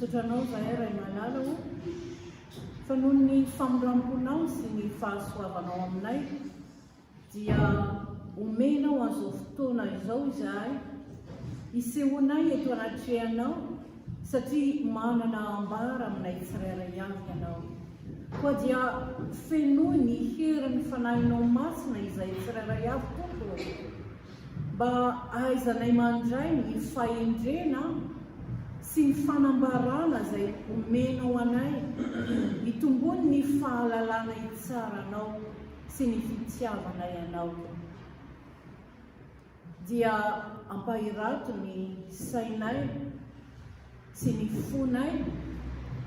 Misotranao zahay ray malala ho fa noho ny famoramponao sy ny fahasoavanao aminay dia omenao an'izao fotoana izao izahay isehoanay eto anatrehanao satria manana ambara aminay tsirairay avy ianao koa dia fenoy ny hery ny fanahinao masina izay tsirairay avy tompo mba ahaizanay mandray ny fahendrena sy ny fanambarana izay omenao anay hitombony ny fahalalana itsaranao sy ny fitiavanay anao dia ampahirato ny sainay sy ny fonay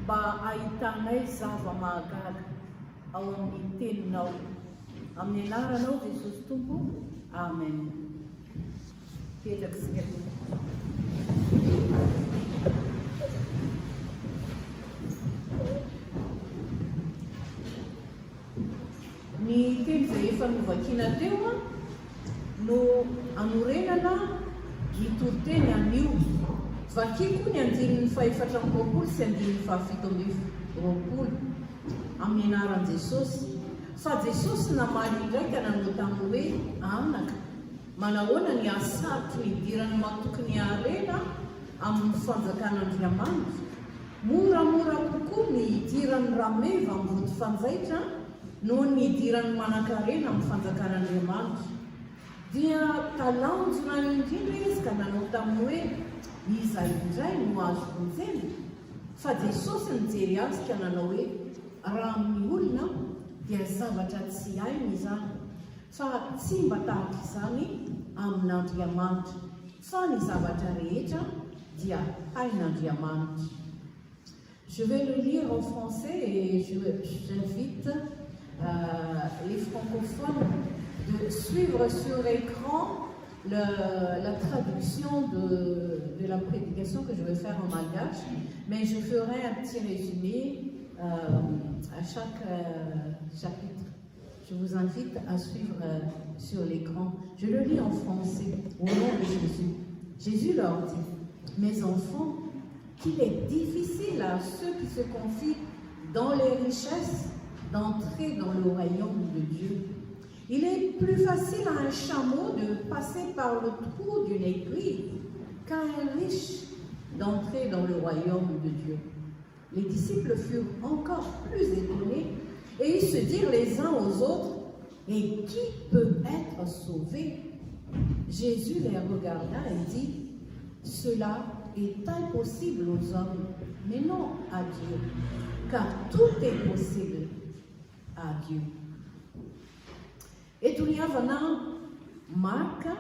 mba ahitanay zava-mahagaga ao amin'ny teninao amin'ny anaranao Jesosy Tompo, amen. Petraka sika ny teny izay efa novakina teo no anorenana gitoroteny anio vakiko ny andinin'ny fahaefatra amby roapolo sy andinin'ny fahafito amby roapolo amin'ny anaran'i Jesosy fa Jesosy namaly ndraika nanao tamin'ny hoe anaka manahoana ny asarotry ny idirany matoky ny arena amin'ny fanjakan'Andriamanitra moramora kokoa ny idirany rameva amin'ny vody fanjaitra noho ny idirany manan-karena amin'ny fanjakan'Andriamanitra dia talanjona indrindra izy ka nanao tamin'ny hoe iza indray no azo vonjena fa Jesosy nijery azy ka nanao hoe raha amin'ny olona dia zavatra tsy hainy izany fa tsy mba tahaka izany amin'Andriamanitra fa ny zavatra rehetra dia hain'Andriamanitra. Je vais le lire en français et j'invite les francophones de suivre sur l'écran la traduction de la prédication que je vais faire en malgache, mais je ferai un petit résumé à chaque chapitre. Je vous invite à suivre sur l'écran. Je le lis en français au nom de Jésus. Jésus leur dit: mes enfants, qu'il est difficile à ceux qui se confient dans les richesses d'entrer dans le royaume de Dieu. Il est plus facile à un chameau de passer par le trou d'une aiguille qu'à un riche d'entrer dans le royaume de Dieu. Les disciples furent encore plus étonnés et ils se dirent les uns aux autres: et qui peut être sauvé? Jésus les regarda et dit: cela est impossible aux hommes, mais non à Dieu, car tout est possible à Dieu. Eto ny havana Marka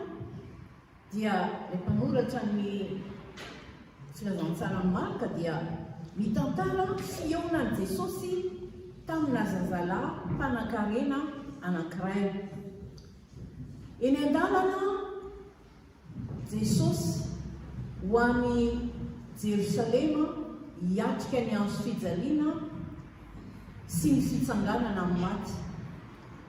dia le mpanoratra ny filazantsarany Marka dia mitantara fihaonan'i Jesosy tamina zazalahy mpanan-karena anankiray. Eny an-dalana Jesosy ho any Jerosalema hiatrika ny andro fijaliana sy ny fitsanganana amin'ny maty.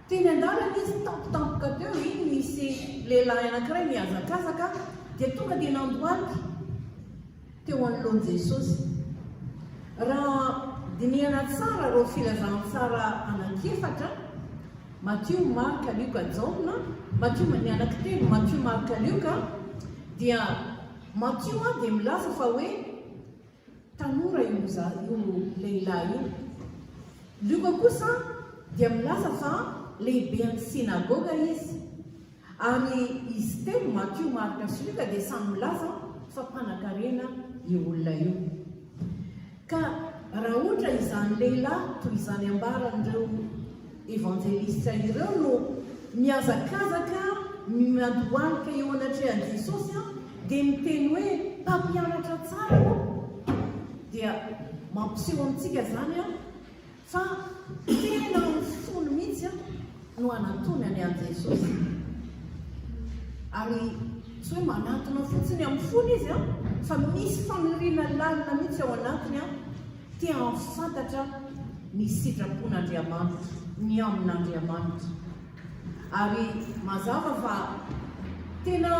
Teny an-dalana izy tampotampoka teo iny misy lehilahy anankiray mihazakazaka dia tonga dia nandoaly teo anoloan'i Jesosy. Raha dinihana tsara reo filazantsara anankefatra, Matthieu, Marka, Luka, John, Matthieu ny anankitelo, Matthieu, Marka, Luka, dia Matthieu dia milaza fa hoe tanora io lehilahy io. Luka kosa dia milaza fa lehibe amin'ny sinagoga izy. Ary izy telo Matthieu, Marka sy Luka dia samy milaza fa mpanan-karena io olona io. Ka raha ohatra izany lehilahy toy izany ambaran'ireo evangelista ireo no mihazakazaka mandohalika eo anatrehan'i Jesosy dia miteny hoe mpampianatra tsara dia mampiseho amintsika zany fa tena folo mihitsy no anatonany an Jesosy. Ary tsy hoe manatona fotsiny amin'ny folo izy fa misy faniriana lalina mihitsy ao anatiny tia mifantatra ny sitrapon'Andriamanitra, ny amin'Andriamanitra. Ary mazava fa tena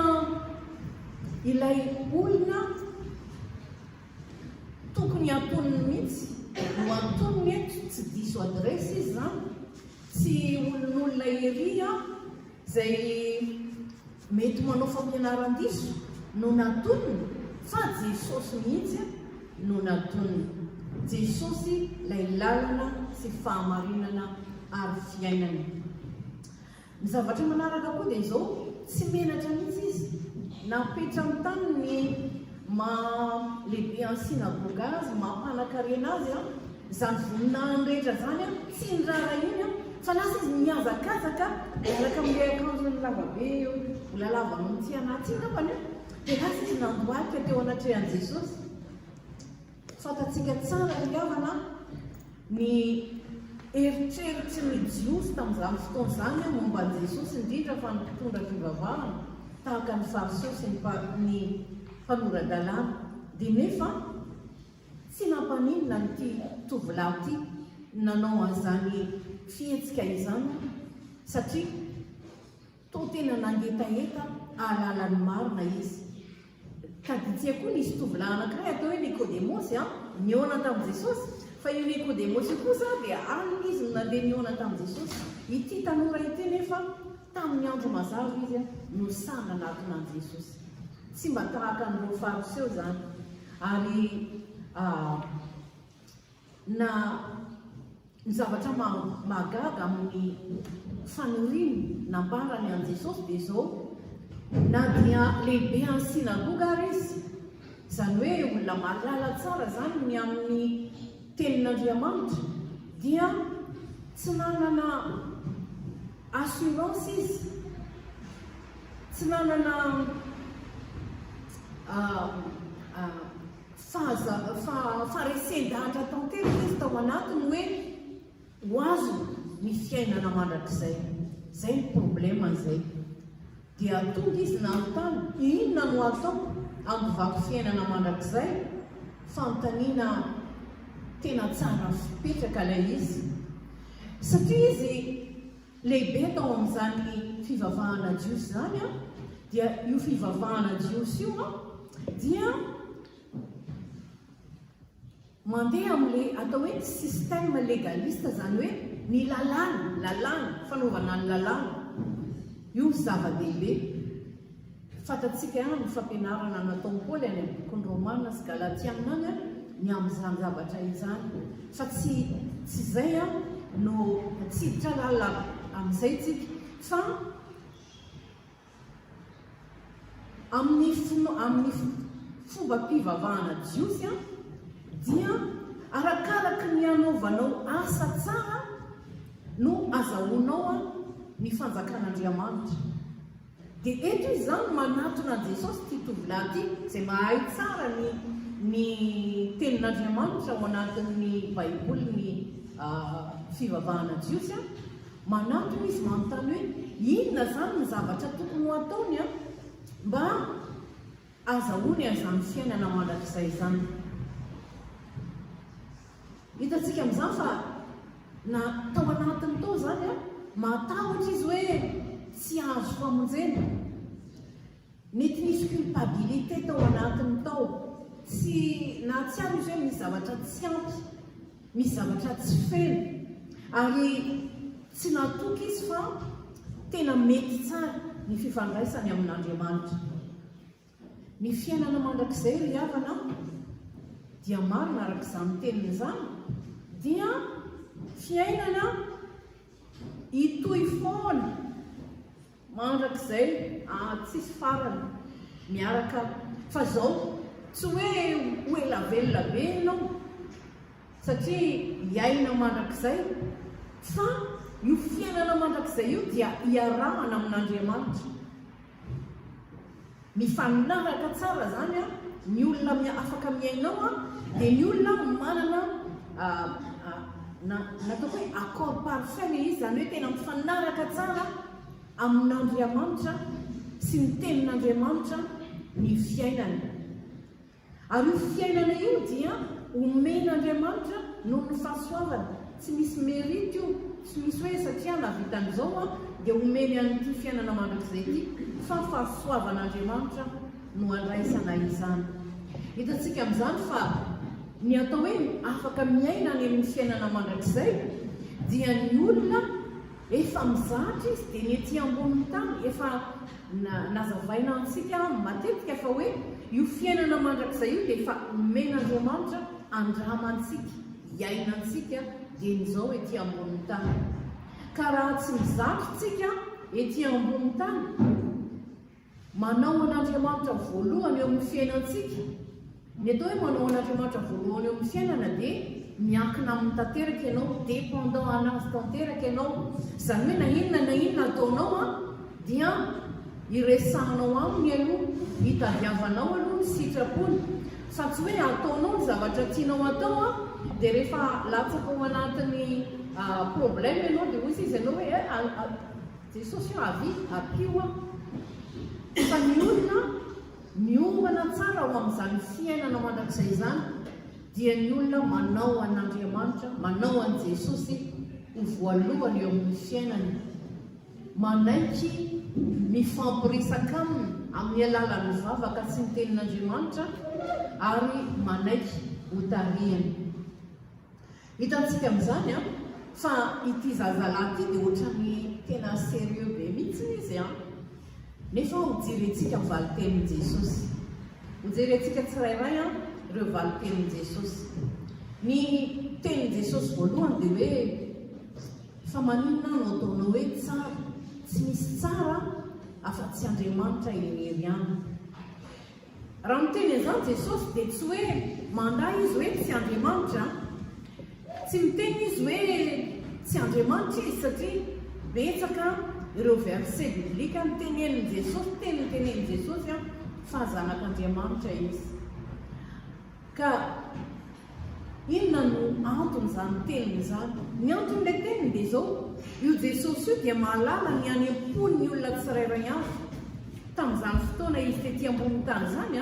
ilay olona tokony antoniny mihitsy no antoniny eto tsy diso adresy izy zany tsy olon'olona ery zay mety manao fampianaran-diso no natoniny fa Jesosy mihitsy no natoniny. Jesosy ilay lalana sy fahamarinana ary fiainana. Ny zavatra manaraka koa dia izao, tsy menatra mihitsy izy napetra amin'ny taniny lehibe any sinagoga azy, mampanankarena azy zany voninahiny rehetra zany tsy nirara iny fa lasa izy miazakazaka miaraka amin'ilay akanjony lavabe vola lava amin'ity anaty iny angambany dia lasa izy nandohalika teo anatrehan'i Jesosy. Fantatsika tsara ny havana ny eritreritry ny jiosy tamin'izany fotoana izany momban'i Jesosy, indrindra fa ny mpitondra fivavahana tahaka ny fariseo sy ny mpanoran-dalàna, dia nefa tsy nampaninona nyity tovolahy ity nanao an'izany fihetsika izany satria toa tena nangetaheta ahalalany marina izy. Ka ditsia koa nisy tovolahy anankiray atao hoe Nikodemosy niona tamin'i Jesosy, fa io Nikodemosy kosa dia alina izy nandeha niona tamin'i Jesosy. Ity tanora ity nefa tamin'ny andro mazava izy no samy nanatona an'i Jesosy, tsy mba tahaka n'ireo fariseo zany. Ary ny zavatra magaga amin'ny fanoriany nambarany an'i Jesosy dia izao, na dia lehibe any sinagoga ary izy, izany hoe olona malala tsara zany ny amin'ny tenin'Andriamanitra, dia tsy nanana assurance izy, tsy nanana faharesen-dahatra tanteraka izy tao anatiny hoe ho azo ny fiainana mandrakizay. Zay ny problema izay. Dia tonga izy nanontany inona no atao hanovako fiainana mandrakizay, fanontaniana tena tsara fipetraka ilay izy, satria izy lehibe tao amin'izany fivavahana jiosy zany dia io fivavahana jiosy io dia mandeha amin'ilay atao hoe système légaliste, zany hoe ny lalàna fanaovana ny lalàna. Io zava-dehibe fantatsika ny fampianarana nataon'i Paoly any amin'ny bokin'ny Romanina sy Galatiana any ny amin'izany zavatra izany, fa tsy izay no tsiditra lalina amin'izay tsika, fa amin'ny fomba-pivavahana jiosy dia arakaraka ny anaovanao asa tsara no azahoanao ny fanjakan'Andriamanitra. Dia eto izy zany manatona Jesosy ity tovolahy ity, izay mahay tsara ny tenin'Andriamanitra ao anatin'ny Baiboly, ny fivavahana jiosy manatona izy manontany hoe inona zany ny zavatra tokony ho ataony mba azahoany an'izany fiainana mandrakizay zany. Hitantsika amin'izany fa na tao anatiny tao zany matahotra izy hoe tsy azo famonjena, mety nisy culpabilité tao anatiny tao, tsy na tsy ary izy hoe misy zavatra tsy ampy, misy zavatra tsy feno, ary tsy natoky izy fa tena mety tsara ny fifandraisany amin'Andriamanitra. Ny fiainana mandrakizay ry havana dia marina arak'izany teniny izany, dia fiainana itoy foana mandrakizay tsisy farany miaraka, fa zao tsy hoe elavelona be ianao satria hiaina mandrakizay, fa io fiainana mandrakizay io dia hiarahana amin'Andriamanitra. Mifanaraka tsara zany ny olona afaka miainao dia ny olona manana natao hoe accord parfait le izy, zany hoe tena mifanaraka tsara amin'Andriamanitra sy ny tenin'Andriamanitra ny fiainana. Ary io fiainana io dia omen'Andriamanitra noho ny fahasoavana, tsy misy mérite io, tsy misy hoe satria navitan'izao dia omeny an'ity fiainana mandrakizay ity, fa fahasoavan'Andriamanitra no andraisana izany. Hitantsika amin'izany fa ny atao hoe afaka miaina any amin'ny fiainana mandrakizay dia ny olona efa mizatra izy dia ny ety ambonin'ny tany efa nazavaina antsika matetika fa hoe io fiainana mandrakizay io dia efa omen'Andriamanitra andramantsika iainantsika dia n'izao ety ambonin'ny tany. Ka raha tsy mizatra tsika ety ambonin'ny tany manao an'Andriamanitra voalohany eo amin'ny fiainantsika, ny atao hoe manao an'Andriamanitra voalohany eo amin'ny fiainana dia miankina amin'ny tanteraka ianao, dépendant anazy tanteraka ianao. Izany hoe na inona ataonao dia iresahanao aminy aloha, hitadiavanao aloha ny sitrapony, fa tsy hoe ataonao ny zavatra tianao atao dia rehefa latsaka ao anatin'ny problème ianao dia hoy izy ianao hoe Jesosy avy apio fa ny olona miomana tsara ao amin'izany fiainana mandrakizay izany dia ny olona manao an'Andriamanitra, manao an' Jesosy ho voalohany eo amin'ny fiainany, manaiky mifampiresaka aminy amin'ny alalan'ny vavaka sy ny tenin'Andriamanitra ary manaiky ho tarihany. Hitantsika amin'izany fa ity zazalahy ity dia ohatran'ny tena sérieux be mihitsy izy nefa hojerentsika valitenin'i Jesosy, hojerentsika tsirairay ireo valitenin'i Jesosy. Ny tenin'i Jesosy voalohany dia hoe fa maninona no ataonao hoe tsara, tsy misy tsara afa-tsy Andriamanitra irery ihany. Raha miteny an'izany Jesosy dia tsy hoe mandray izy hoe tsy Andriamanitra, tsy miteny izy hoe tsy Andriamanitra izy satria betsaka ireo verset biblika mitenenin'i Jesosy, tenenin'i Jesosy fa zanak'Andriamanitra izy. Ka inona no antony izany teniny izany? Ny anton'ilay teniny dia izao, io Jesosy io dia mahalala ny any am-pon'ny olona tsirairay avy. Tamin'izany fotoana izy tetỳ ambonin'ny tany izany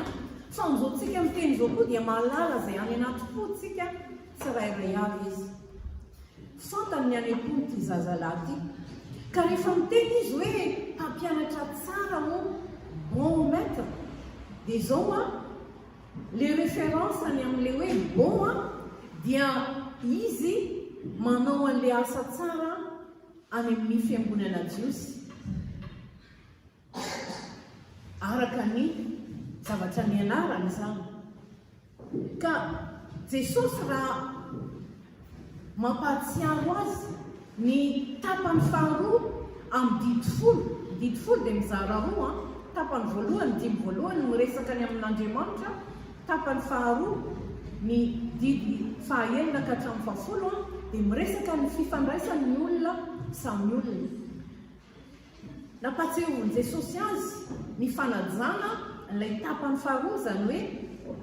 fa amin'izao miteny izao koa dia mahalala izay any anaty pontsika tsirairay avy izy. Fantany ny any am-pony ity zazalahy ity. Ka rehefa miteny izy hoe mpampianatra tsara bon maître, dia izao le référence any amin'ilay hoe bon dia izy manao an'ilay asa tsara any amin'ny fiangonana jiosy araka ny zavatra nianarany izany. Ka Jesosy raha mampahatsiaro azy ny tapany faharoa amin'ny didy folo dia mizara roa, tapany voalohany, dimy voalohany miresaka ny amin'Andriamanitra, tapany faharoa ny didy fahaenina ka hatramin'ny fahafolo dia miresaka ny fifandraisan'ny olona samy olona. Nampahatsiaroviny Jesosy azy ny fanajana ilay tapany faharoa, izany hoe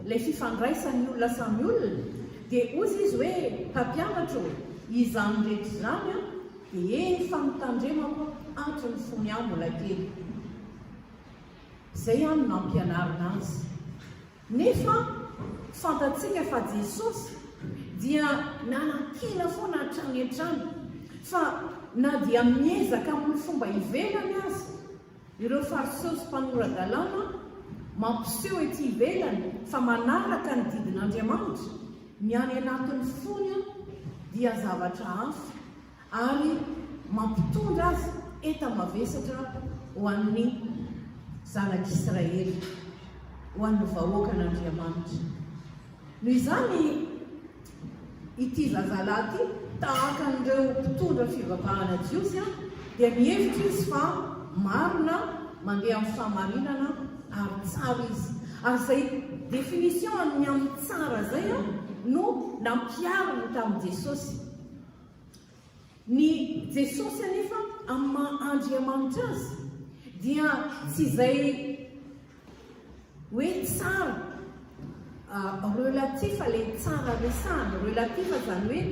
ilay fifandraisan'ny olona samy olona, dia ozy izy hoe mpampianatra izany rehetra izany dia efa mitandremako antony fony ahy mbola kely. Izay no nampianarina azy. Nefa fantatsika fa Jesosy dia nanakina foana hatrany hatrany, fa na dia miezaka amin'ny fomba ivelany azy, ireo fariseo sy mpanorandalàna mampiseho ety ivelany fa manaraka ny didin'Andriamanitra, ny any anatin'ny fony dia zavatra hafa ary mampitondra azy enta-mavesatra ho an'ny zanak'Israely, ho an'ny vahoakan'Andriamanitra. Noho izany ity zazalahy ity tahaka an'ireo mpitondra fivavahana jiosy dia mihevitra izy fa marina mandeha amin'ny fahamarinana ary tsara izy. Ary izay définition amin'ny tsara zay no nampiariny tamin'i Jesosy. Ny Jesosy anefa amin'ny maha-Andriamanitra azy dia tsy izay hoe tsara relatif ilay tsara resahana, relatif izany hoe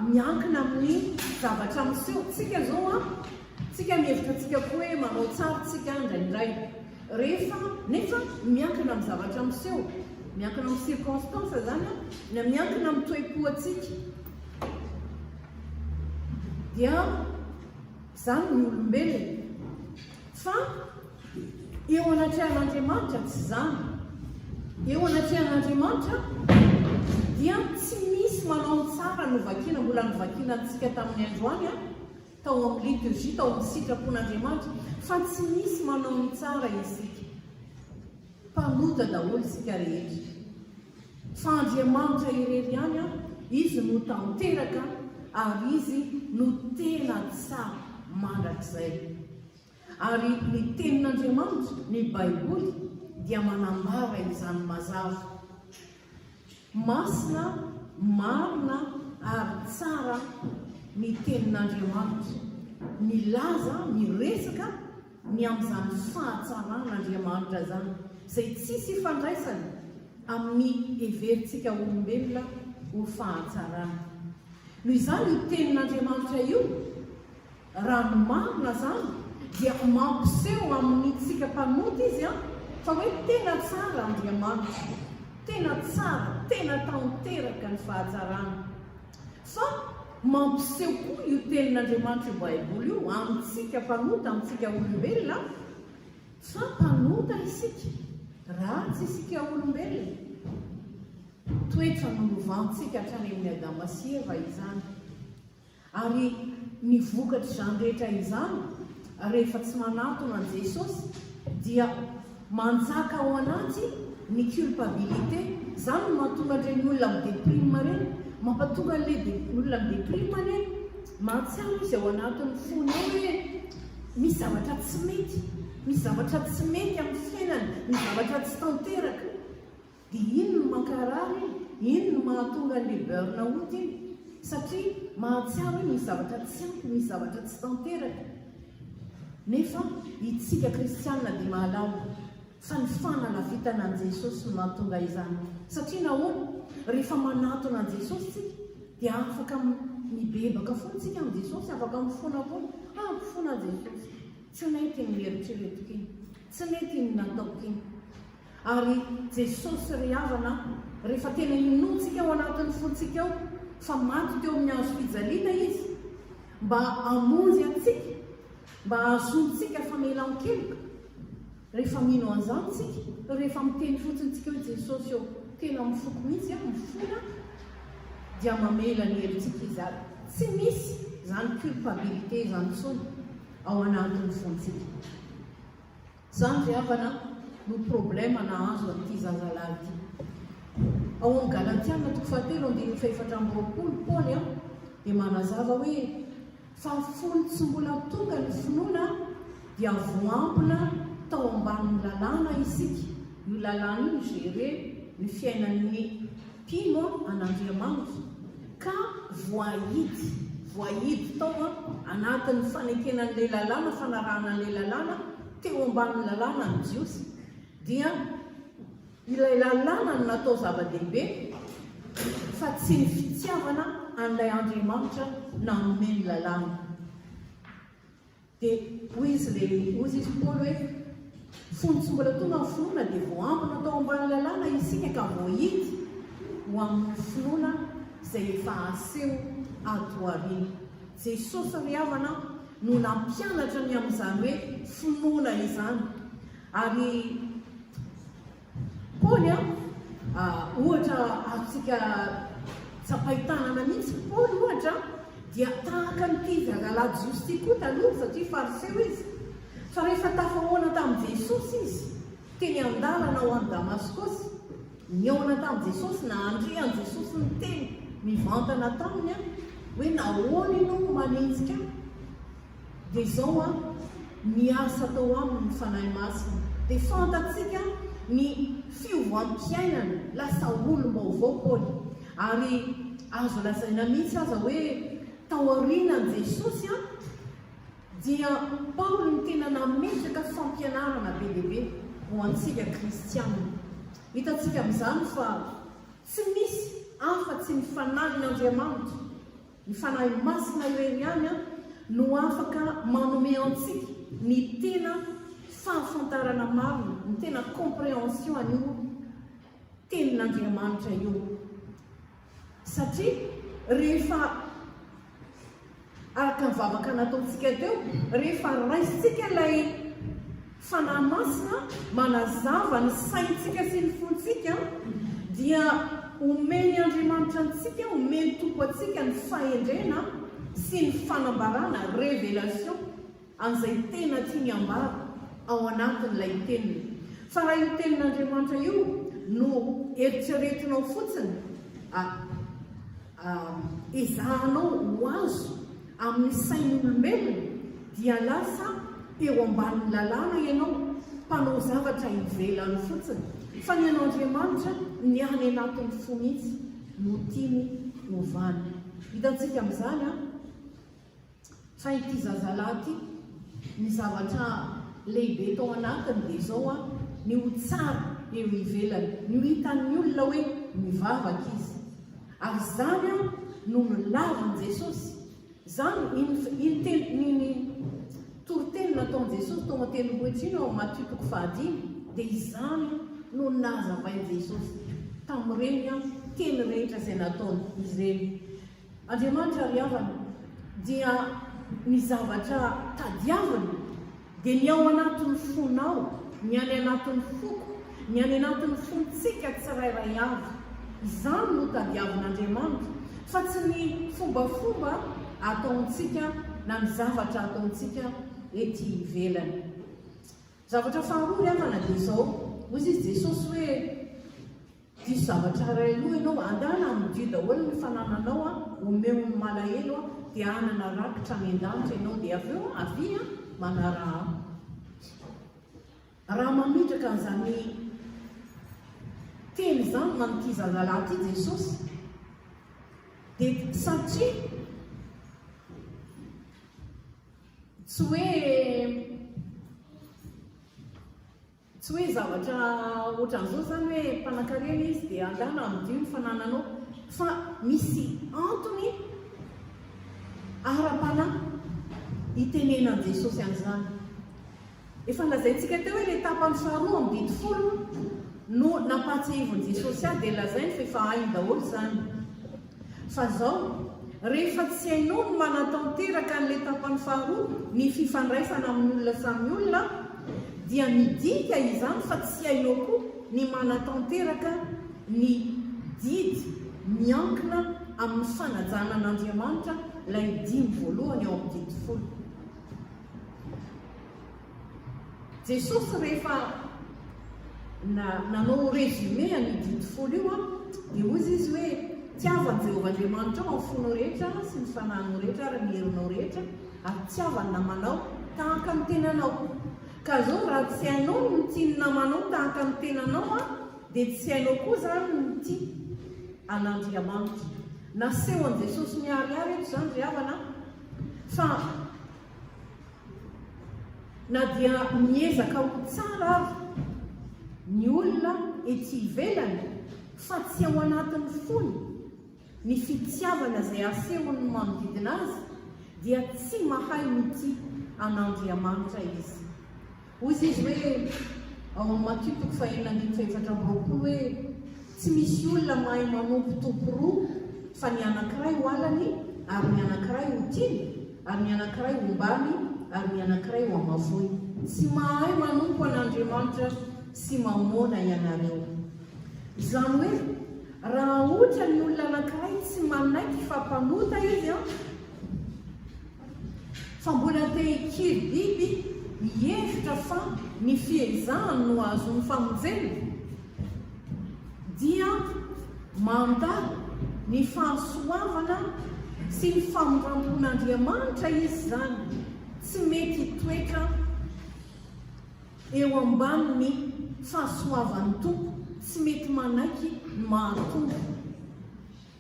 miankina amin'ny zavatra miseho. Tsika zao tsika mihevitra tsika koa hoe manao tsara tsika indraindray, nefa miankina amin'ny zavatra miseho, miankina amin'ny circonstance izany na miankina amin'ny toe-po atsika dia izany ny olombelona. Fa eo anatrehan'Andriamanitra tsy izany. Eo anatrehan'Andriamanitra dia tsy misy manao tsara novakiana mbola novakiana antsika tamin'ny androany tao amin'ny liturgie tao amin'ny sitrapon'Andriamanitra fa tsy misy manao ny tsara isika mpanota daholo isika rehetra fa Andriamanitra irery ihany izy no tanteraka ary izy no tena tsara mandrakizay ary ny tenin'Andriamanitra ny Baiboly dia manambara izany mazava masina marina ary tsara ny tenin'Andriamanitra milaza miresaka ny amin'izany fahatsaran'Andriamanitra zany izay tsisy ifandraisany amin'ny heverintsika olombelona ho fahatsarana noho izany io tenin'Andriamanitra io raha marina zany dia mampiseho amin'ny tsika mpanota izy fa hoe tena tsara Andriamanitra tena tsara tena tanteraka ny fahatsarana fa mampiseho koa io tenin'Andriamanitra io Baiboly io amintsika mpanota amintsika olombelona fa mpanota isika ratsy isika olombelona toetra nolovantsika hatrany amin'ny Adama sy Eva izany ary ny vokatra izany rehetra izany rehefa tsy manatona an Jesosy dia manjaka ao anaty ny culpabilité izany no mahatonga an'ireny olona mideprime reny mampatonga an'ilay olona mideprime reny mahatsiaro izy ao anatin'ny fony hoe misy zavatra tsy mety misy zavatra tsy mety amin'ny fiainany misy zavatra tsy tanteraka dia ino no mankarary ino no mahatonga an'ilay burn-out iny satria mahatsiaro hoe misy zavatra tsy ampy misy zavatra tsy tanteraka nefa itsika kristianina dia mahalala fa ny fanalavitan'i Jesosy no mahatonga izany satria nahoana rehefa manatona an Jesosy dia afaka mibebaka foana tsika amin'ny Jesosy afaka mifona foana mifona Jesosy tsy mety ny eritreretiko iny tsy mety ny nataoko iny ary Jesosy ry havana rehefa tena inotsika ao anatin'ny fontsika ao fa maty teo amin'ny hazo fijaliana izy mba hamonjy antsika mba ahazontsika famelan-keloka rehefa mino an'izany rehefa miteny fotsiny tsika hoe Jesosy eo tena mifoko mihitsy mifona dia mamela ny herintsika izy ary tsy misy zany culpabilité zany tsony ao anatin'ny fontsika zany ry havana no problema nahazo amin'ity zazalahy ity ao amin'ny Galatiana 4:4 Paoly dia manazava hoe fa fony tsy mbola tonga ny finoana dia voampina tao ambanin'ny lalàna isika io lalàna io géré ny fiainan'ny mpino an'Andriamanitra ka voahidy tao anatin'ny fanekenan'ilay lalàna fanarahan'ilay lalàna teo ambanin'ny lalàna ny jiosy dia ilay lalàna no natao zava-dehibe fa tsy ny fitiavana an'ilay Andriamanitra na nomeny lalàna dia hoy izy Paoly hoe fony tsy mbola tonga ny finoana dia voampina tao ambanin'ny lalàna isika ka voahidy ho amin'ny finoana izay efa aseho atoariana Jesosy ry havana no nampianatra ny amin'izany hoe finoana izany ary Paoly ohatra atsika tsapaitanana mihitsy Paoly ohatra dia tahaka nyity zazalahy jiosy ity koa taloha satria fariseo izy fa rehefa tafahoana tamin'i Jesosy izy teny an-dalana ho an'i Damaskosy niaona tamin'i Jesosy na andrian'i Jesosy ny teny mivantana taminy hoe nahoana ianao manenjika dia izao miasa tao aminy ny fanahy masina dia fantatsika ny fiovam-piainana lasa olom-baovao Paoly ary azo lazaina mihitsy aza hoe tao aorianan'i Jesosy dia Paoly ny tena nametraka fampianarana be dehibe ho antsika kristianina hitatsika amin'izany fa tsy misy afa-tsy ny fanahin'Andriamanitra ny fanahy masina irery ihany no afaka manome antsika ny tena fahafantarana marina ny tena compréhension an'io tenin'Andriamanitra io satria rehefa araka ny vavaka nataontsika teo rehefa raisitsika ilay fanahy masina manazava ny saintsika sy ny fontsika dia omeny Andriamanitra antsika, omeny tompo atsika ny fahendrena sy ny fanambarana révélation an'izay tena tiany ambara ao anatin'ilay teniny. Fa raha io tenin'Andriamanitra io no eritreretinao fotsiny, ezahanao ho azo amin'ny sain'olombelona, dia lasa eo ambanin'ny lalàna ianao mpanao zavatra ivelany fotsiny. Fa ny an'Andriamanitra ny any anatin'ny fo mihitsy no tiany ovany. Hitantsika amin'izany fa ity zazalahy ity, ny zavatra lehibe tao anatiny dia izao ny ho tsara eo ivelany, ny ho hitan'ny olona hoe mivavaka izy. Ary izany no milavan' Jesosy. Izany iny toriteny nataon'i Jesosy tao amin'ny tendrombohitra ao Matthieu 5, dia izany no nazavain'i Jesosy tamin'ireny teny rehetra izay nataony izeny. Andriamanitra ry havana dia ny zavatra tadiaviny dia ny ao anatin'ny fonao, ny any anatin'ny foko, ny any anatin'ny fontsika tsirairay avy. Izany no tadiavin'Andriamanitra, fa tsy ny fombafomba ataontsika na ny zavatra ataontsika ety ivelany. Zavatra faharoa ry havana dia izao, hozy izy Jesosy hoe diso zavatra ray aloha ianao, andana amin'ny Dio daholo ny fanananao, omeo ny malahelo dia anana rakitra any an-danitra ianao, dia avy eo avia manara. Raha mametraka an'izany teny izany man'ity zazalahy ity Jesosy, dia satria tsy hoe zavatra ohatran'izao zany hoe mpanan-karena izy dia andana amin'ny Dio ny fanananao, fa misy antony ara-panahy itenenan'i Jesosy an'izany. Efa lazaintsika teo hoe ilay tapany faharoa amin'ny dimy folo no nampatsahivon'i Jesosy dia lazainy fa efa hainy daholo izany. Fa izao, rehefa tsy hainao no manatanteraka an'ilay tapany faharoa, ny fifandraisana amin'ny olona samy olona, dia midika izany fa tsy hainao koa ny manatanteraka ny didy miankina amin'ny fanajanan'Andriamanitra ilay dimy voalohany ao amin'ny dimy folo. Jesosy rehefa nanao résumé ny dimy folo io dia hozy izy hoe tiavany Jehovah Andriamanitra ao amin'ny fonao rehetra sy ny fanahinao rehetra ary ny herinao rehetra, ary tiavany namanao tahaka ny tenanao. Ka zao raha tsy hainao ny tiany namanao tahaka ny tenanao dia tsy hainao koa zany ny tia an'Andriamanitra. Nasehon'i Jesosy miharihary eto izany ry havana, fa na dia miezaka ho tsara avy ny olona ety ivelany, fa tsy ao anatin'ny fony ny fitiavana izay asehony manodidina azy, dia tsy mahay mity an'Andriamanitra izy. Hozy izy hoe ao amin'ny Matthieu 5:24 hoe tsy misy olona mahay manompo tompo roa, fa ny anankiray ho alany ary ny anankiray ho tiany, ary ny anankiray ho ombany ary ny anankiray ho amavoy. Tsy mahay manompo an'Andriamanitra sy mamona ianareo. Izany hoe raha ohatra ny olona anankiray tsy manaiky fa mpanota izy fa mbola te hikiry biby hihevitra fa ny fiezahany no azony famonjena, dia mandalo ny fahasoavana sy ny famorampon'Andriamanitra izy zany. Tsy mety hitoetra eo ambanin'ny fahasoavan'ny tompo, tsy mety manaiky mahatombo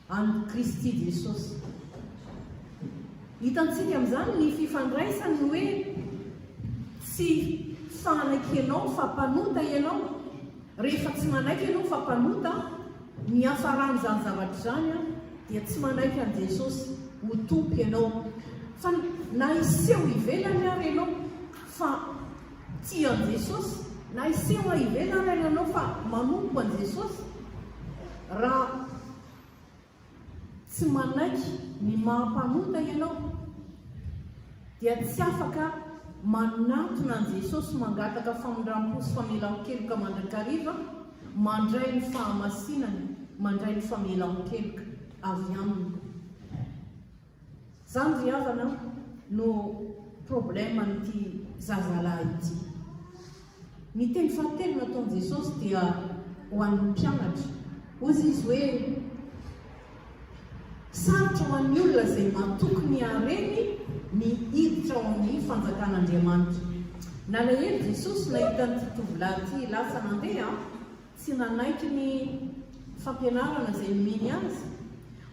an'i Kristy Jesosy. Hitantsika amin'izany ny fifandraisany hoe tsy fanaiky ianao fa mpanota ianao. Rehefa tsy manaiky ianao fa mpanota, ny hafaran'izany zavatra izany dia tsy manaiky an'i Jesosy ho tompo ianao. Fa na iseho ivelany ary ianao fa tia an'i Jesosy, na iseho ivelany ary ianao fa manompo an'i Jesosy, raha tsy manaiky ny mahampanota ianao, dia tsy afaka manatona an'i Jesosy mangataka famondram-po sy famelan-keloka mandrakariva mandray ny fahamasinany mandray ny famelan-keloka avy aminy. Zany ry havana no problema n'ity zazalahy ity. Ny teny fahatelo nataon'i Jesosy dia ho an'ny mpianatra. Ozy izy hoe sarotra ho an'ny olona izay matoky ny hareny ny hiditra ao amin'ny fanjakan'Andriamanitra. Nalahelo Jesosy nahita ny tovolahy ity lasa nandeha, tsy nanaiky ny fampianarana izay nomeny azy.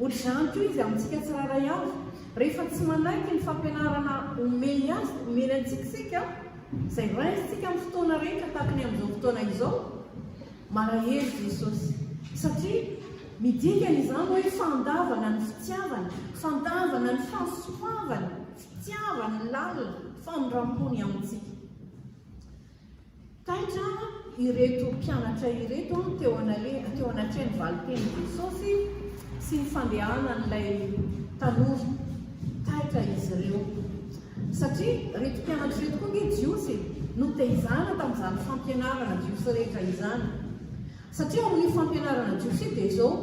Ohatr'izany koa izy amintsika tsiraray avy, rehefa tsy manaiky ny fampianarana omeny azy, omeny antsikisika, izay raisitsika amin'ny fotoana rehetra tahaka ny amin'izao fotoana izao, malahelo Jesosy. Satria midikany izany hoe fandavana ny fitiavana, fandavana ny fahasoavana, fitiavana ny lalina, famindram-pony amintsika. Taitra ireto mpianatra ireto teo anatrehany valiteny Jesosy sy ny fandehanan'ilay tanora. Taitra izy ireo. Satria reto mpianatra reto koa nge jiosy no teizana tamin'izany fampianarana jiosy rehetra izany. Satria ao amin'ny fampianarana jiosy dia izao,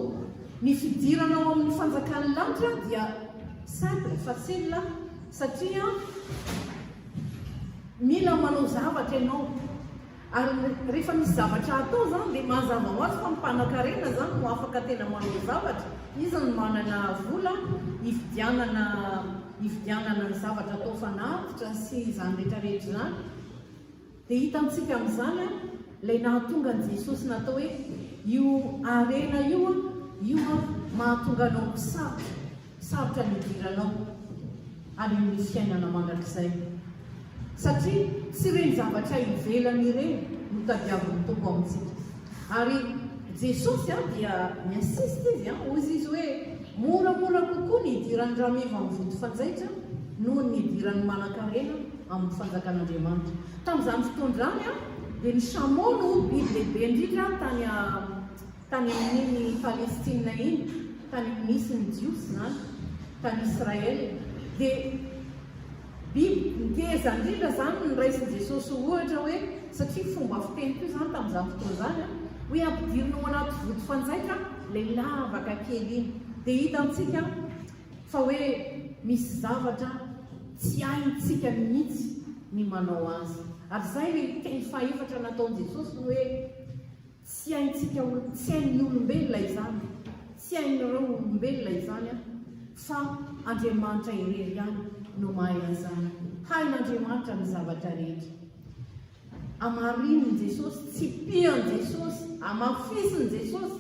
ny fidirana ao amin'ny fanjakan'ny lanitra dia simple, facile, satria mila manao zavatra ianao. Ary rehefa misy zavatra atao zany dia mazava ho azy fa mmpanan-karena zany no afaka tena manao zavatra. Izy no manana vola hividianana ny zavatra atao fanafitra sy izany rehetrarehetra izany. Dia hitantsika amin'izany ilay nahatonga an'i Jesosy natao hoe io harena io mahatonga anao sarotra ny idiranao any amin'ny fiainana mandrakizay. Satria tsy ireny zavatra ivelany ireny no tadiavin'ny Tompo amintsika. Ary Jesosy dia miasisita izy, ozy izy hoe moramora kokoa ny idiran'ny rameva amin'ny vody fanjaitra noho ny idiran'ny manan-karena amin'ny fanjakan'Andriamanitra. Tamin'izany fotoan'izany dia ny chameau no biby lehibe indrindra tany amin'iny Palestina iny, tany misy ny jiosy zany, tany Israel. Dia biby ngeza indrindra zany ny raisin'i Jesosy ohatra hoe, satria fomba fiteny koa zany tamin'izany fotoan'izany hoe ampidirina ao anaty vody fanjaitra ilay lavaka kely iny. Dia hita amintsika fa hoe misy zavatra tsy haintsika mihitsy ny manao azy. Ary izay ilay teny fahaefatra nataon'i Jesosy hoe tsy hain'ny olombelona izany, tsy hain'ireo olombelona izany, fa Andriamanitra irery ihany no mahay an'izany. Hain'Andriamanitra ny zavatra rehetra. Amarin'i Jesosy, tsipian'i Jesosy, amafisin'i Jesosy,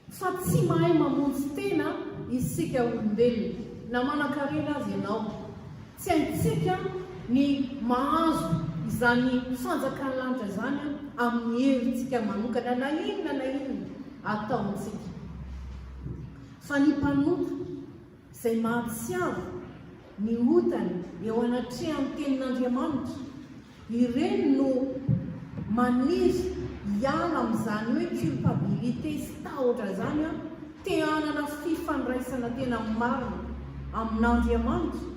fa tsy mahay mamonjy tena isika olombelona. Na manan-karena azy ianao, tsy haintsika ny mahazo izany fanjakan'ny lanitra izany amin'ny herintsika manokana na inona ataontsika. Fa ny mpanompo izay mahatsiaro ny otany eo anatrehan'ny tenin'Andriamanitra, ireny no maniry hiala amin'izany hoe culpabilité sy tahotra izany, te hanana fifandraisana tena marina amin'Andriamanitra.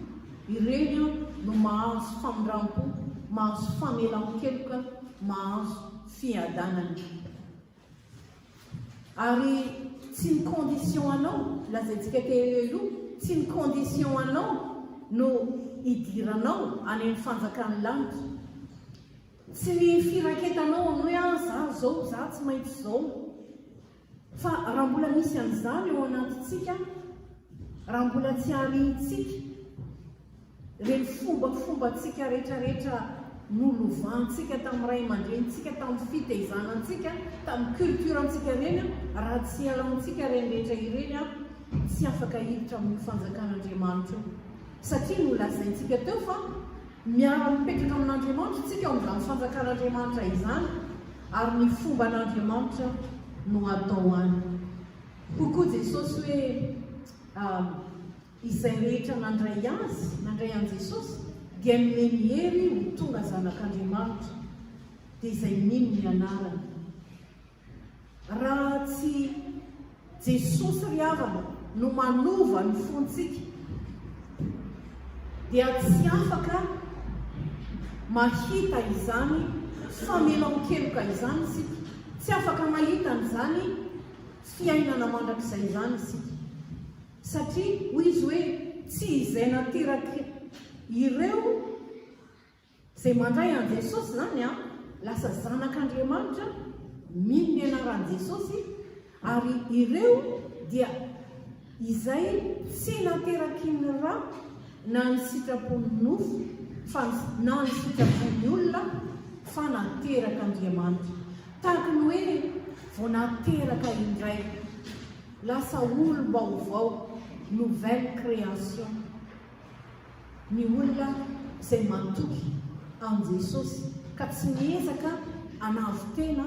Ireny no mahazo famindram-po, mahazo famelan-keloka, mahazo fiadanana. Ary tsy ny condition anao, lazaintsika telo, tsy ny condition anao no idiranao any amin'ny fanjakan'ny lanitra. Tsy ny firaketanao amin'ny hoe za tsy maintsy izao. Fa raha mbola misy an'izany eo anatitsika, raha mbola tsy harintsika ireny fombatsika rehetrarehetra nolovantsika tamin'ny ray aman-drenitsika, tamin'ny fitaizanantsika, tamin'ny culturantsika ireny, raha tsy alaontsika ireny rehetra ireny, tsy afaka hiditra amin'ny fanjakan'Andriamanitra. Satria no lazaintsika teo fa miara-mipetraka amin'Andriamanitra tsika ao amin'izany fanjakan'Andriamanitra izany, ary ny fomban'Andriamanitra no atao any. Kokoa Jesosy hoe izay rehetra nandray an'i Jesosy dia nomeny hery ho tonga zanak'Andriamanitra. Dia izay nino ny anarany. Raha tsy Jesosy ry havana no manova ny fontsika, dia tsy afaka mahita izany famelan-keloka izany sika, tsy afaka mahita an'izany fiainana mandrakizay izany isika. Satria hoy izy hoe tsy izay nateraky ireo izay mandray an Jesosy zany a, lasa zanak'Andriamanitra mino ny anaran'i Jesosy, ary ireo dia izay tsy nateraky ny ra na ny sitrapony nofo na ny sitrapony olona fa nateraka Andriamanitra. Tahaka ny hoe vao nateraka indray, lasa olo-baovao, nouvelle création, ny olona izay matoky an Jesosy ka tsy miezaka anavy-tena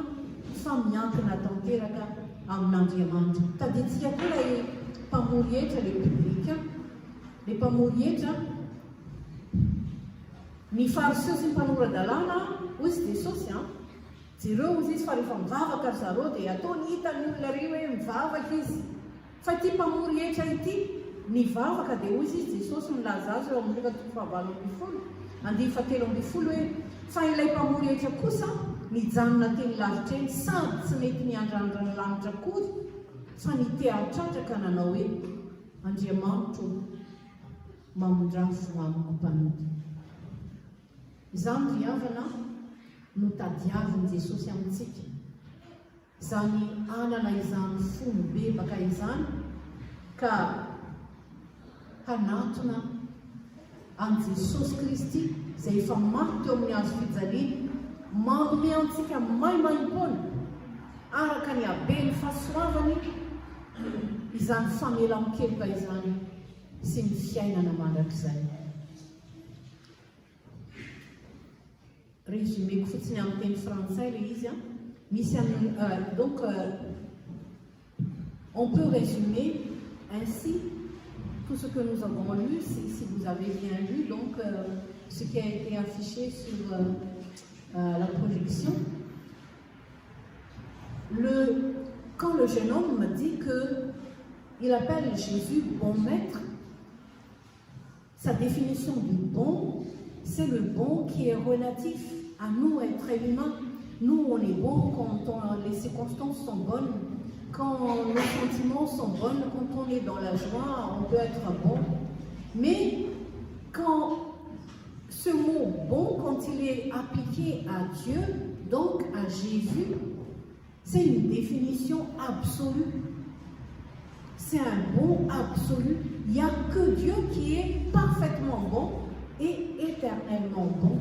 fa miankina tanteraka amin'Andriamanitra. Taditsika koa ilay mpamory hetra, le publicain, le mpamory hetra, ny fariseo sy ny mpanorandalàna hoy izy Jesosy jereo ozy izy fa rehefa mivavaka ry zareo dia ataony hitany olona reo hoe mivavaka izy, fa ity mpamory hetra ity nivavaka dia hoy izy Jesosy milaza azy eo amin'ny Luka 7:17 hoe fa ilay mpamory hetra kosa nijanona teny lavitra eny sady tsy mety niandrandra ny lanitra akory fa nitehatratraka nanao hoe Andriamanitra mamondrafo amiko mpanoty. Izany ry havana no tadiavin'i Jesosy amintsika, izany anana izany fony bebaka izany ka hanatona an Jesosy Kristy izay efa maty teo amin'ny hazo fijaliana, manome antsika maimaim-poana araka ny habeny fahasoavany izany famelam-keloka izany sy ny fiainana mandrakizay. Résumé fotsiny amin'ny teny frantsay le izy misy donc on peut résumer ainsi tout ce que nous avons lu, si vous avez bien lu, donc ce qui a été affiché sur la projection. Quand le jeune homme me dit qu'il appelle Jésus bon maître, sa définition du bon, c'est le bon qui est relatif à nous, êtres humains. Nous, on est bon quand les circonstances sont bonnes, quand nos sentiments sont bons, quand on est dans la joie, on peut être bon. Mais quand ce mot bon, quand il est appliqué à Dieu, donc à Jésus, c'est une définition absolue. C'est un bon absolu. Il n'y a que Dieu qui est parfaitement bon et éternellement bon.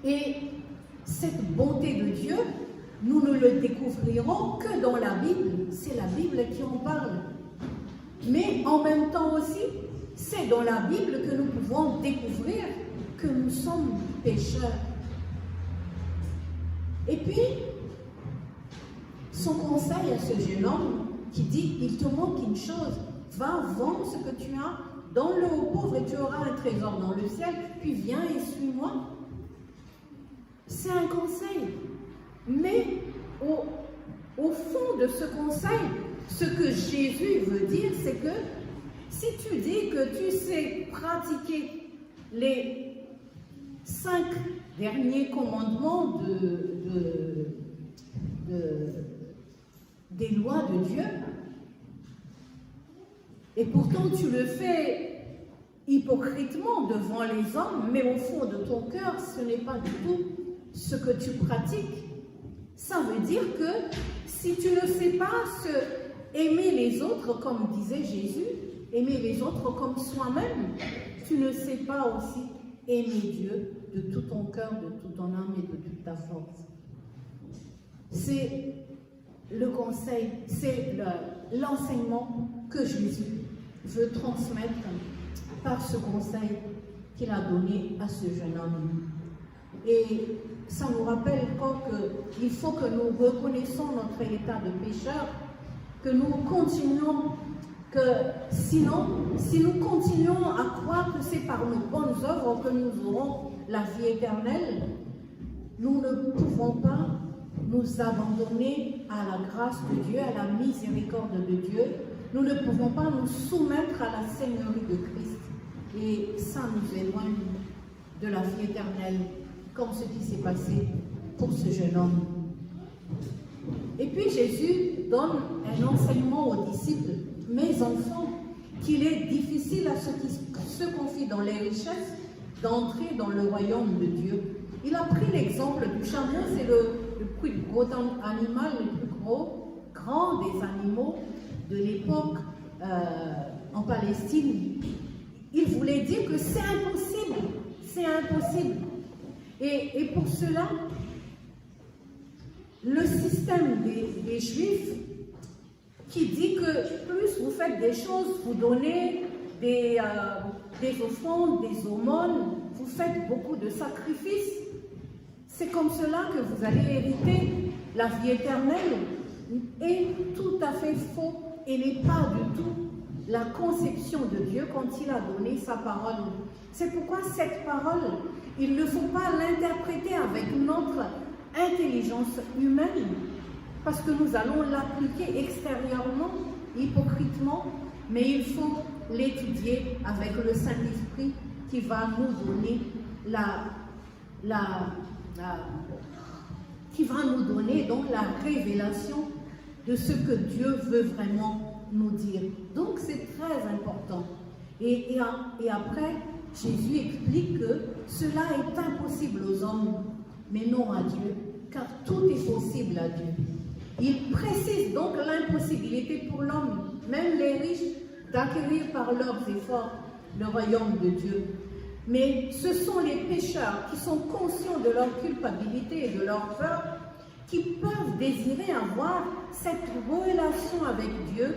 Et cette bonté de Dieu, nous ne le découvrirons que dans la Bible. C'est la Bible qui en parle. Mais en même temps aussi, c'est dans la Bible que nous pouvons découvrir que nous sommes pécheurs. Et puis, son conseil à ce jeune homme qui dit, il te manque une chose, va vendre ce que tu as, donne-le aux pauvres et tu auras un trésor dans le ciel, puis viens et suis-moi. C'est un conseil. Mais au fond de ce conseil, ce que Jésus veut dire, c'est que si tu dis que tu sais pratiquer les 5 derniers commandements des lois de Dieu, et pourtant tu le fais hypocritement devant les hommes, mais au fond de ton cœur, ce n'est pas du tout ce que tu pratiques. Ça veut dire que si tu ne sais pas aimer les autres, comme disait Jésus, aimer les autres comme soi-même, tu ne sais pas aussi aimer Dieu de tout ton cœur, de toute ton âme et de toute ta force. C'est le conseil, c'est l'enseignement que Jésus veut transmettre par ce conseil qu'il a donné à ce jeune homme. Et ça nous rappelle qu'il faut que nous reconnaissons notre état de pécheur, que nous continuons, que sinon, si nous continuons à croire que c'est par nos bonnes œuvres que nous aurons la vie éternelle, nous ne pouvons pas nous abandonner à la grâce de Dieu, à la miséricorde de Dieu. Nous ne pouvons pas nous soumettre à la Seigneurie de Christ. Et ça nous éloigne de la vie éternelle, comme ce qui s'est passé pour ce jeune homme. Et puis Jésus donne un enseignement aux disciples. Mes enfants, qu'il est difficile à ceux qui se confient dans les richesses d'entrer dans le royaume de Dieu. Il a pris l'exemple du chameau, c'est le plus gros animal, le plus grand des animaux de l'époque en Palestine. Il voulait dire que c'est impossible, c'est impossible. Et pour cela, le système des Juifs qui dit que plus vous faites des choses, vous donnez des offrandes, des aumônes, vous faites beaucoup de sacrifices, c'est comme cela que vous allez hériter la vie éternelle. Et tout à fait faux, et n'est pas du tout la conception de Dieu quand il a donné sa parole. C'est pourquoi cette parole, il ne faut pas l'interpréter avec notre intelligence humaine, parce que nous allons l'appliquer extérieurement, hypocritement, mais il faut l'étudier avec le Saint-Esprit qui va nous donner qui va nous donner donc la révélation de ce que Dieu veut vraiment nous dire. Donc c'est très important. Et après, Jésus explique que cela est impossible aux hommes, mais non à Dieu, car tout est possible à Dieu. Il précise donc l'impossibilité pour l'homme, même les riches, d'acquérir par leurs efforts le royaume de Dieu. Mais ce sont les pécheurs qui sont conscients de leur culpabilité et de leur peur qui peuvent désirer avoir cette relation avec Dieu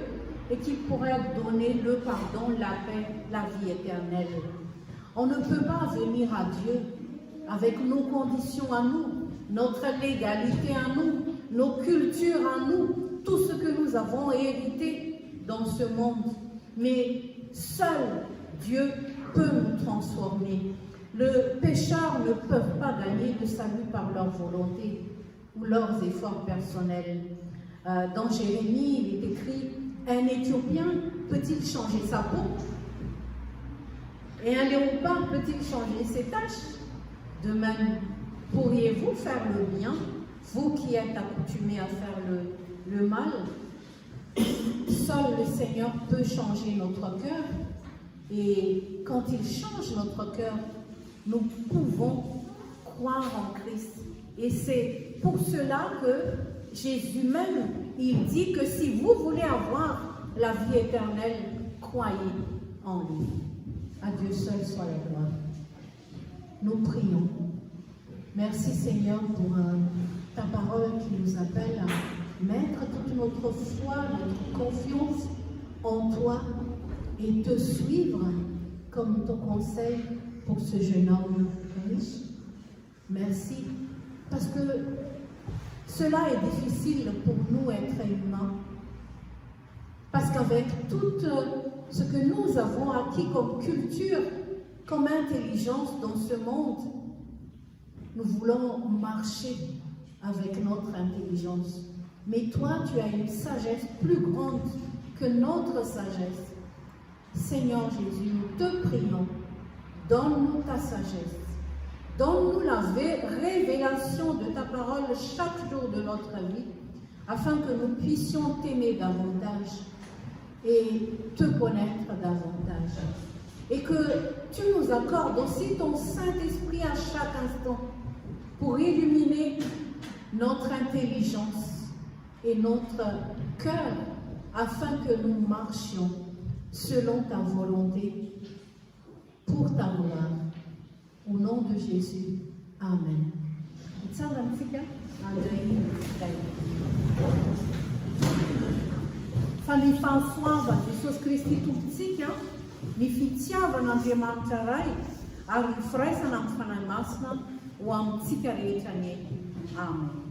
et qui pourraient donner le pardon, la paix, la vie éternelle. On ne peut pas venir à Dieu avec nos conditions à nous, notre légalité à nous, nos cultures à nous, tout ce que nous avons hérité dans ce monde. Mais seul Dieu peut nous transformer. Les pécheurs ne peuvent pas gagner le salut par leur volonté ou leurs efforts personnels. Dans Jérémie, il est écrit « Un Éthiopien peut-il changer sa peau? Et un léopard peut-il changer ses taches? De même, pourriez-vous faire le bien, vous qui êtes accoutumés à faire le mal? Seul le Seigneur peut changer notre cœur. Et quand il change notre cœur, nous pouvons croire en Christ. Et c'est pour cela que Jésus même, il dit que si vous voulez avoir la vie éternelle, croyez en lui. À Dieu seul soit la gloire. Nous prions. Merci Seigneur pour ta parole qui nous appelle à mettre toute notre foi, notre confiance en toi et te suivre comme ton conseil pour ce jeune homme riche. Merci, parce que cela est difficile pour nous, êtres humains, parce qu'avec tout ce que nous avons acquis comme culture, comme intelligence dans ce monde, nous voulons marcher avec notre intelligence. Mais toi, tu as une sagesse plus grande que notre sagesse. Seigneur Jésus, nous te prions, donne-nous ta sagesse, donne-nous la révélation de ta parole chaque jour de notre vie, afin que nous puissions t'aimer davantage et te connaître davantage. Et que tu nous accordes aussi ton Saint-Esprit à chaque instant pour illuminer notre intelligence et notre cœur, afin que nous marchions selon ta volonté, pour ta gloire. Au nom de Jésus. Amen. Fanifanosoava Jesosy Kristy Tompontsika ny fitiavan'Andriamanitra iray ary ny firaisana amin'ny fanahy masina ho amintsika rehetra ny Amen.